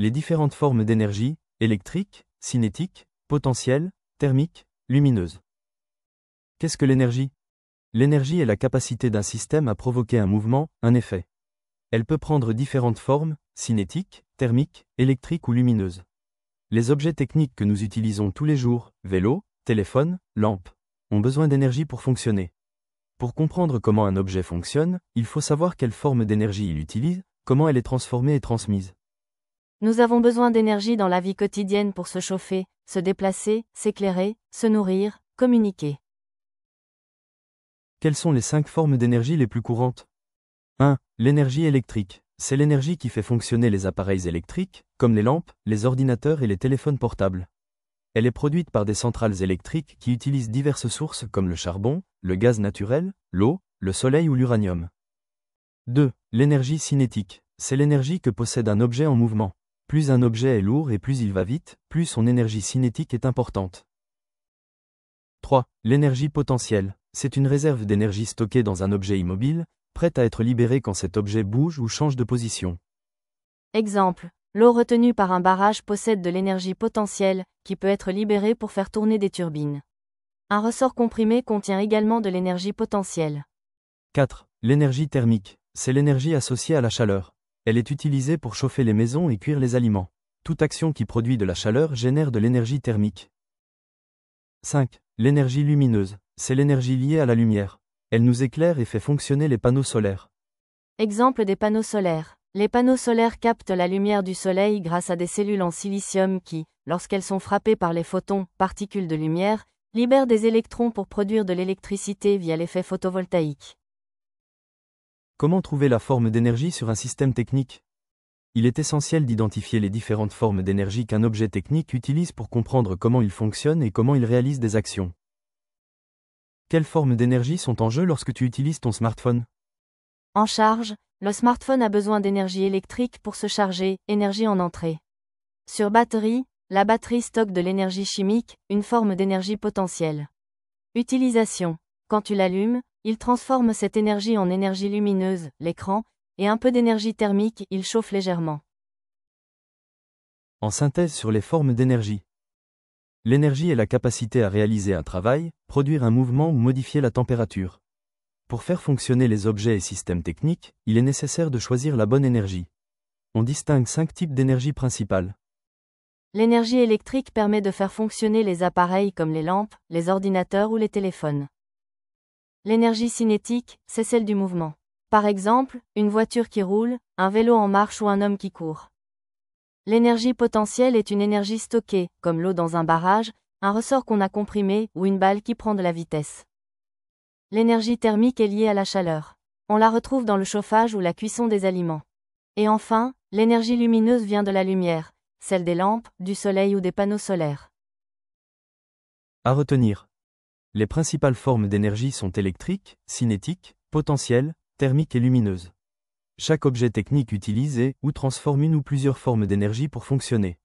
Les différentes formes d'énergie, électrique, cinétique, potentielle, thermique, lumineuse. Qu'est-ce que l'énergie? L'énergie est la capacité d'un système à provoquer un mouvement, un effet. Elle peut prendre différentes formes, cinétique, thermique, électrique ou lumineuse. Les objets techniques que nous utilisons tous les jours, vélo, téléphone, lampe, ont besoin d'énergie pour fonctionner. Pour comprendre comment un objet fonctionne, il faut savoir quelle forme d'énergie il utilise, comment elle est transformée et transmise. Nous avons besoin d'énergie dans la vie quotidienne pour se chauffer, se déplacer, s'éclairer, se nourrir, communiquer. Quelles sont les 5 formes d'énergie les plus courantes? 1. L'énergie électrique. C'est l'énergie qui fait fonctionner les appareils électriques, comme les lampes, les ordinateurs et les téléphones portables. Elle est produite par des centrales électriques qui utilisent diverses sources comme le charbon, le gaz naturel, l'eau, le soleil ou l'uranium. 2. L'énergie cinétique. C'est l'énergie que possède un objet en mouvement. Plus un objet est lourd et plus il va vite, plus son énergie cinétique est importante. 3. L'énergie potentielle. C'est une réserve d'énergie stockée dans un objet immobile, prête à être libérée quand cet objet bouge ou change de position. Exemple, l'eau retenue par un barrage possède de l'énergie potentielle, qui peut être libérée pour faire tourner des turbines. Un ressort comprimé contient également de l'énergie potentielle. 4. L'énergie thermique. C'est l'énergie associée à la chaleur. Elle est utilisée pour chauffer les maisons et cuire les aliments. Toute action qui produit de la chaleur génère de l'énergie thermique. 5. L'énergie lumineuse. C'est l'énergie liée à la lumière. Elle nous éclaire et fait fonctionner les panneaux solaires. Exemple des panneaux solaires. Les panneaux solaires captent la lumière du soleil grâce à des cellules en silicium qui, lorsqu'elles sont frappées par les photons, particules de lumière, libèrent des électrons pour produire de l'électricité via l'effet photovoltaïque. Comment trouver la forme d'énergie sur un système technique? Il est essentiel d'identifier les différentes formes d'énergie qu'un objet technique utilise pour comprendre comment il fonctionne et comment il réalise des actions. Quelles formes d'énergie sont en jeu lorsque tu utilises ton smartphone? En charge, le smartphone a besoin d'énergie électrique pour se charger, énergie en entrée. Sur batterie, la batterie stocke de l'énergie chimique, une forme d'énergie potentielle. Utilisation. Quand tu l'allumes, il transforme cette énergie en énergie lumineuse, l'écran, et un peu d'énergie thermique, il chauffe légèrement. En synthèse sur les formes d'énergie. L'énergie est la capacité à réaliser un travail, produire un mouvement ou modifier la température. Pour faire fonctionner les objets et systèmes techniques, il est nécessaire de choisir la bonne énergie. On distingue 5 types d'énergie principales. L'énergie électrique permet de faire fonctionner les appareils comme les lampes, les ordinateurs ou les téléphones. L'énergie cinétique, c'est celle du mouvement. Par exemple, une voiture qui roule, un vélo en marche ou un homme qui court. L'énergie potentielle est une énergie stockée, comme l'eau dans un barrage, un ressort qu'on a comprimé ou une balle qui prend de la vitesse. L'énergie thermique est liée à la chaleur. On la retrouve dans le chauffage ou la cuisson des aliments. Et enfin, l'énergie lumineuse vient de la lumière, celle des lampes, du soleil ou des panneaux solaires. À retenir. Les principales formes d'énergie sont électrique, cinétique, potentielle, thermique et lumineuse. Chaque objet technique utilise ou transforme une ou plusieurs formes d'énergie pour fonctionner.